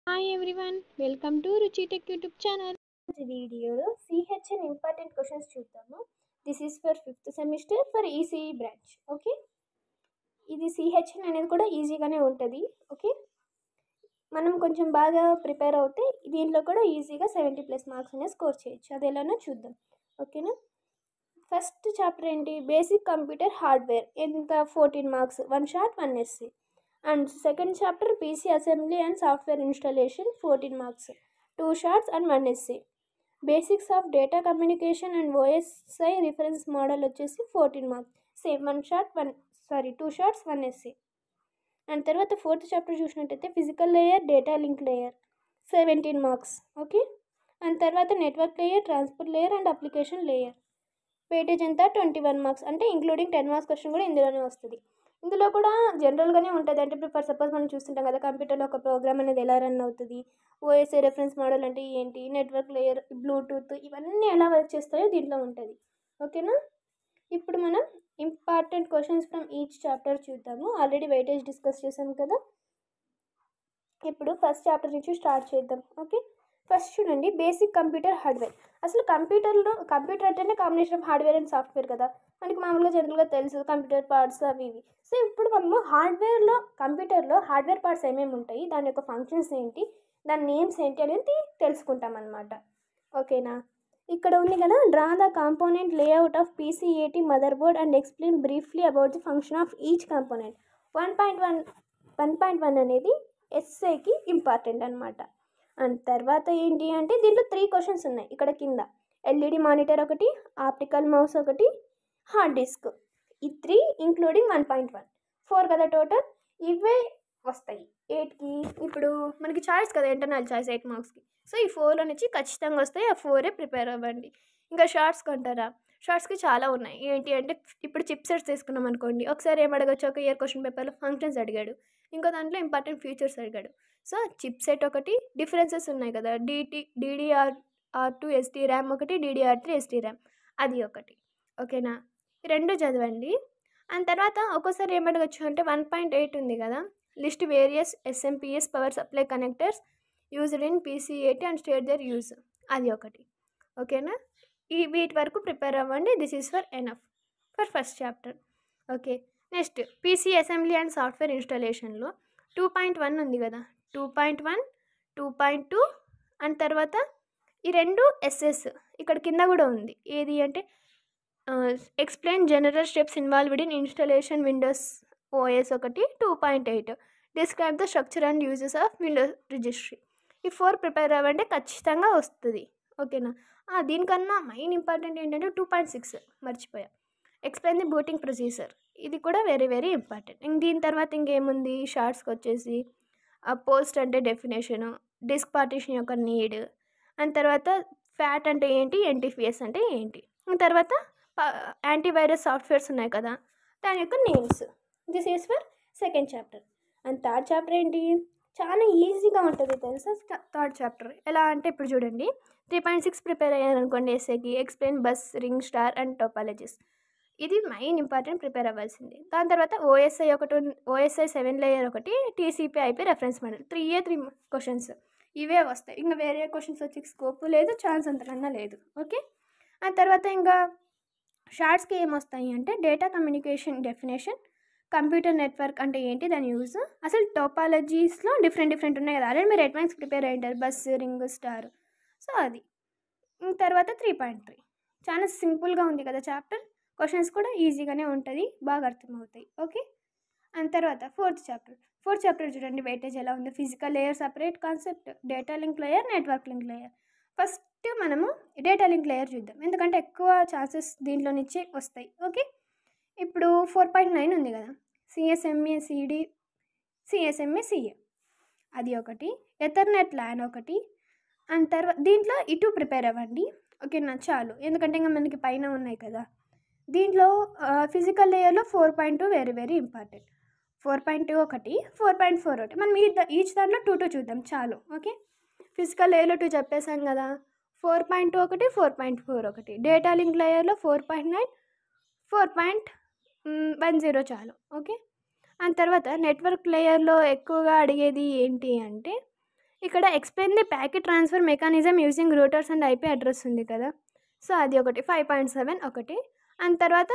Hi everyone, welcome to Ruchi Tech YouTube channel. వీడియోలో CHN important questions చూద్దాము. This is for 5th semester for ECE branch. Okay, ఇది CHN అనేది కూడా ఈజీగానే ఉంటుంది. ఓకే, మనం కొంచెం బాగా ప్రిపేర్ అవుతే దీంట్లో కూడా ఈజీగా 70+ మార్క్స్ అనేది స్కోర్ చేయొచ్చు. అది ఎలానో చూద్దాం. ఓకేనా, ఫస్ట్ చాప్టర్ ఏంటి? Basic computer hardware. ఎంత? 14 marks, 1 short 1 essay. And second chapter PC assembly and software installation, 14 marks, 2 shorts and 1 essay. Basics of data communication and OSI reference model వచ్చేసి 14 marks, same 2 shorts 1 essay. And తర్వాత fourth chapter చూసినట్టయితే physical layer, data link layer, 17 marks. Okay, and తర్వాత network layer, transport layer and application layer. Weightage ఎంత? 21 marks, అంటే including 10 marks question కూడా ఇందులోనే వస్తుంది. ఇందులో కూడా జనరల్గానే ఉంటుంది. అంటే ఇప్పుడు ఫర్ సపోజ్ మనం చూస్తుంటాం కదా, కంప్యూటర్లో ఒక ప్రోగ్రామ్ అనేది ఎలా రన్ అవుతుంది, ఓఎస్ఏ రెఫరెన్స్ మోడల్ అంటే ఏంటి, నెట్వర్క్ లేయర్, బ్లూటూత్, ఇవన్నీ ఎలా వర్క్ చేస్తాయో దీంట్లో ఉంటుంది. ఓకేనా, ఇప్పుడు మనం important questions from each chapter చూద్దాము. ఆల్రెడీ వెయిటేజ్ డిస్కస్ చేసాం కదా, ఇప్పుడు ఫస్ట్ చాప్టర్ నుంచి స్టార్ట్ చేద్దాం. ఓకే, ఫస్ట్ చూడండి, బేసిక్ కంప్యూటర్ హార్డ్వేర్. అసలు కంప్యూటర్ అంటేనే combination of hardware and software కదా, మనకి మామూలుగా జనరల్గా తెలుసు కంప్యూటర్ పార్ట్స్ అవి ఇవి. సో ఇప్పుడు మనము కంప్యూటర్లో హార్డ్వేర్ పార్ట్స్ ఏమేమి ఉంటాయి, దాని యొక్క ఫంక్షన్స్ ఏంటి, దాని నేమ్స్ ఏంటి అనేది తెలుసుకుంటాం అన్నమాట. ఓకేనా, ఇక్కడ ఉంది కదా, draw the component layout of PC AT motherboard and explain briefly about the function of each component. 1.1 అనేది ఎస్ఏకి ఇంపార్టెంట్ అనమాట. అండ్ తర్వాత ఏంటి అంటే దీంట్లో 3 క్వశ్చన్స్ ఉన్నాయి ఇక్కడ కింద. ఎల్ఈడి మానిటర్ ఒకటి, ఆప్టికల్ మౌస్ ఒకటి, హార్డ్ డిస్క్. ఈ 3 ఇంక్లూడింగ్ 1.1, 4 కదా టోటల్. ఇవే వస్తాయి 8కి. ఇప్పుడు మనకి చాయిస్ కదా, ఇంటర్నల్ చాయిస్ 8 మార్క్స్కి. సో ఈ 4లో నుంచి ఖచ్చితంగా వస్తాయి. ఆ 4 ప్రిపేర్ అవ్వండి. ఇంకా షార్ట్స్ కొంటారా? షార్ట్స్కి చాలా ఉన్నాయి. ఏంటి అంటే ఇప్పుడు చిప్ సెట్స్ తీసుకున్నాం అనుకోండి, ఒకసారి ఏం అడగచ్చు, ఒక ఇయర్ క్వశ్చన్ పేపర్లో ఫంక్షన్స్ అడిగాడు, ఇంకో దాంట్లో ఇంపార్టెంట్ ఫీచర్స్ అడిగాడు. సో చిప్ సెట్ ఒకటి, డిఫరెన్సెస్ ఉన్నాయి కదా, DDR2 ST ర్యామ్ ఒకటి, DDR3 ST ర్యామ్, అది ఒకటి. ఓకేనా, ఈ 2 చదవండి. అండ్ తర్వాత ఒక్కోసారి ఏం అడగచ్చు అంటే 1.8 ఉంది కదా, list various SMPS power supply connectors used in PCAT and state their use, అది ఒకటి. ఓకేనా, వీటి వరకు ప్రిపేర్ అవ్వండి. This is for enough for first chapter. Okay, next PC assembly and software ఇన్స్టాలేషన్లో 2.1 ఉంది కదా, 2.1, 2.2 అండ్ తర్వాత ఈ 2 SS ఇక్కడ కింద కూడా ఉంది. ఏది అంటే explain general steps involved in installation Windows OS ఒకటి, 2.8 describe the structure and uses of Windows registry. ఈ 4 ప్రిపేర్ అవ్వండి, ఖచ్చితంగా వస్తుంది. ఓకేనా, దీనికన్నా మెయిన్ ఇంపార్టెంట్ ఏంటంటే 2.6 మర్చిపోయా, ఎక్స్ప్లెయిన్ ది బూటింగ్ ప్రొసీజర్. ఇది కూడా వెరీ వెరీ ఇంపార్టెంట్. దీని తర్వాత ఇంకేముంది, షార్ట్స్కి వచ్చేసి పోస్ట్ అంటే డెఫినేషను, డిస్క్ పార్టీషన్ యొక్క నీడ్, అండ్ తర్వాత ఫ్యాట్ అంటే ఏంటి, NTFS అంటే ఏంటి, తర్వాత యాంటీవైరస్ సాఫ్ట్వేర్స్ ఉన్నాయి కదా, దాని యొక్క names. This is for second chapter. And third chapter ఏంటి, చాలా ఈజీగా ఉంటుంది తెలుసా. థర్డ్ చాప్టర్ ఎలా అంటే ఇప్పుడు చూడండి, 3.6 ప్రిపేర్ అయ్యారనుకోండి ఎస్ఏకి, explain bus, ring, star and topologies. ఇది మెయిన్ ఇంపార్టెంట్, ప్రిపేర్ అవ్వాల్సింది. దాని తర్వాత ఓఎస్ఐ 7 లేయర్ ఒకటి, TCP/IP రెఫరెన్స్ మోడల్. 3 క్వశ్చన్స్ ఇవే వస్తాయి. ఇంకా వేరే క్వశ్చన్స్ వచ్చి స్కోప్ లేదు, ఛాన్స్ అంతకన్నా లేదు. ఓకే, ఆ తర్వాత ఇంకా షార్ట్స్కి ఏమొస్తాయి అంటే data communication definition, computer network అంటే ఏంటి, దాని యూజ్, అసలు టోపాలజీస్లో డిఫరెంట్ ఉన్నాయి కదా, ఆల్రెడీ మీరు 8 మార్క్స్ ప్రిపేర్ అయ్యారు, బస్, రింగ్, స్టార్. సో అది. తర్వాత 3.3 చాలా సింపుల్గా ఉంది కదా చాప్టర్, క్వశ్చన్స్ కూడా ఈజీగానే ఉంటుంది, బాగా అర్థమవుతాయి. ఓకే, అండ్ తర్వాత ఫోర్త్ చాప్టర్ చూడండి, వెయిటేజ్ ఎలా ఉంది. Physical layer separate concept, data link layer, network link layer. First మనము డేటా లింక్ లేయర్ చూద్దాం, ఎందుకంటే ఎక్కువ ఛాన్సెస్ దీంట్లో నుంచే వస్తాయి. ఓకే, ఇప్పుడు 4.9 ఉంది కదా, CSMA CD, CSMA CA, అది ఒకటి, ఎథర్నెట్ ల్యాన్ ఒకటి. అండ్ తర్వాత దీంట్లో ఇటు ప్రిపేర్ అవ్వండి. ఓకేనా, చాలు, ఎందుకంటే ఇంకా మనకి పైన ఉన్నాయి కదా. దీంట్లో ఫిజికల్ లేయర్లో 4.2 వెరీ వెరీ ఇంపార్టెంట్, 4.2 ఒకటి, 4.4 ఒకటి. మనం ఈచ్ దాంట్లో 2 చూద్దాం, చాలు. ఓకే, ఫిజికల్ లేయర్లో 2 చెప్పేసాం కదా, 4.2 ఒకటి, 4.4 ఒకటి. డేటా లింక్ లేయర్లో 4.9, 4.10 చాలు. ఓకే, అండ్ తర్వాత నెట్వర్క్ లేయర్లో ఎక్కువగా అడిగేది ఏంటి అంటే ఇక్కడ explain the packet transfer mechanism using Reuters and IP address ఉంది కదా, సో అది ఒకటి 5.7 ఒకటి. అండ్ తర్వాత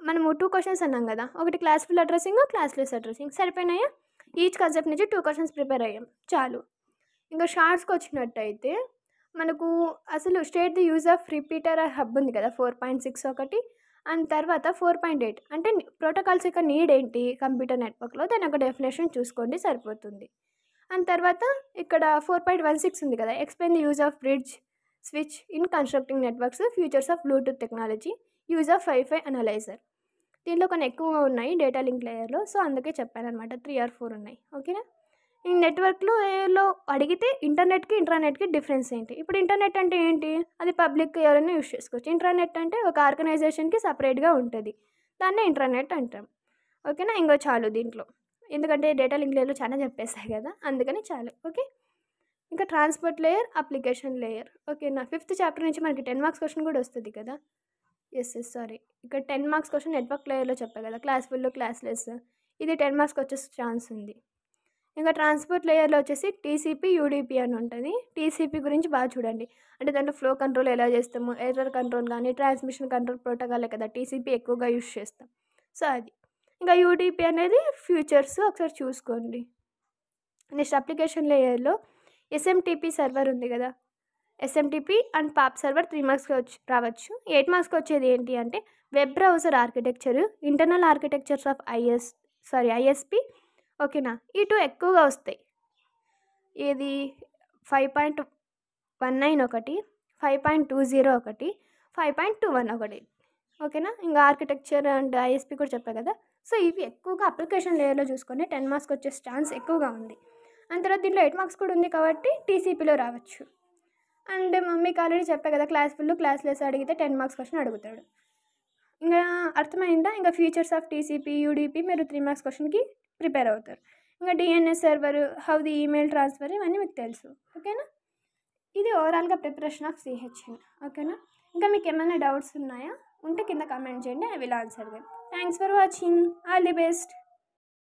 మనము 2 క్వశ్చన్స్ అన్నాం కదా, ఒకటి క్లాస్ఫుల్ అడ్రస్సింగ్, క్లాస్లెస్ అడ్రస్సింగ్. సరిపోయినాయా? ఈచ్ కాన్సెప్ట్ నుంచి 2 క్వశ్చన్స్ ప్రిపేర్ అయ్యాం, చాలు. ఇంకా షార్ట్స్కి వచ్చినట్టయితే మనకు అసలు state the use of repeater hub ఉంది కదా 4.6 ఒకటి. అండ్ తర్వాత 4.8 అంటే ప్రోటోకాల్స్ యొక్క నీడ్ ఏంటి కంప్యూటర్ నెట్వర్క్లో, దాని ఒక డెఫినేషన్ చూసుకోండి సరిపోతుంది. అండ్ తర్వాత ఇక్కడ 4.16 ఉంది కదా, explain the use of bridge switch in constructing networks, features of Bluetooth technology, use of wifi analyser. దీంట్లో కొన్ని ఎక్కువ ఉన్నాయి డేటా లింక్ లేయర్లో, సో అందుకే చెప్పాను అనమాట, 3 or 4 ఉన్నాయి. ఓకేనా? ఈ నెట్వర్క్లో అడిగితే ఇంటర్నెట్కి ఇంట్రానెట్కి డిఫరెన్స్ ఏంటి? ఇప్పుడు ఇంటర్నెట్ అంటే ఏంటి? అది పబ్లిక్ ఎవరైనా యూజ్ చేసుకోవచ్చు. ఇంట్రానెట్ అంటే ఒక ఆర్గనైజేషన్కి సపరేట్గా ఉంటుంది, దాన్నే ఇంట్రానెట్ అంటాం. ఓకేనా? ఇంకో చాలు దీంట్లో, ఎందుకంటే డేటా లింక్ లేయర్లో చాలా చెప్పేస్తాయి కదా, అందుకని చాలు. ఓకే, ఇంకా ట్రాన్స్పోర్ట్ లేయర్, అప్లికేషన్ లేయర్. ఓకేనా? 5th చాప్టర్ నుంచి మనకి 10 మార్క్స్ క్వశ్చన్ కూడా వస్తుంది కదా. సారీ, ఇక్కడ 10 మార్క్స్ క్వశ్చన్ నెట్వర్క్ లేయర్లో చెప్పాను కదా, క్లాస్ఫుల్, క్లాస్లెస్. ఇది 10 మార్క్స్కి వచ్చే ఛాన్స్ ఉంది. ఇంకా ట్రాన్స్పోర్ట్ లేయర్లో వచ్చేసి టీసీపీ, యూడీపీ అని ఉంటుంది. టీసీపీ గురించి బాగా చూడండి, అంటే దాంట్లో ఫ్లో కంట్రోల్ ఎలా చేస్తాము, ఎర్రర్ కంట్రోల్ కానీ ట్రాన్స్మిషన్ కంట్రోల్ ప్రోటోకాలే కదా టీసీపీ ఎక్కువగా యూజ్ చేస్తాం, సో అది. ఇంకా యూడీపీ అనేది ఫ్యూచర్స్, ఒకసారి చూసుకోండి. నెక్స్ట్ అప్లికేషన్ లేయర్లో ఎస్ఎంటీపీ సర్వర్ ఉంది కదా, ఎస్ఎంటీపీ అండ్ పాప్ సర్వర్ 3 మార్క్స్కి రావచ్చు. 8 మార్క్స్కి వచ్చేది ఏంటి అంటే web browser architecture, internal architectures of ISP. ఓకేనా? ఈ 2 ఎక్కువగా వస్తాయి. ఇది 5.19 ఒకటి, 5.20 ఒకటి, 5.21 ఒకటి. ఓకేనా? ఇంకా ఆర్కిటెక్చర్ అండ్ ఐఎస్పి కూడా చెప్పా కదా, సో ఇవి ఎక్కువగా అప్లికేషన్ లేయర్లో చూసుకొని 10 మార్క్స్కి వచ్చే ఛాన్స్ ఎక్కువగా ఉంది. అండ్ తర్వాత దీంట్లో 8 మార్క్స్ కూడా ఉంది కాబట్టి టీసీపీలో రావచ్చు. అండ్ మీకు ఆల్రెడీ చెప్పా కదా, క్లాస్ఫుల్, క్లాస్లెస్ అడిగితే 10 మార్క్స్ క్వశ్చన్ అడుగుతాడు. ఇంకా అర్థమైందా? ఇంకా ఫీచర్స్ ఆఫ్ టీసీపీ, యూడీపీ మీరు 3 మార్క్స్ క్వశ్చన్కి ప్రిపేర్ అవుతారు. ఇంకా DNS server, how the email transfer, ఇవన్నీ మీకు తెలుసు. ఓకేనా? ఇది ఓవరాల్గా ప్రిపరేషన్ ఆఫ్ సిహెచ్ఎన్. ఓకేనా? ఇంకా మీకు ఏమైనా డౌట్స్ ఉన్నాయా? ఉంటే కింద కామెంట్ చేయండి, I will answer them. Thanks for watching, all the best.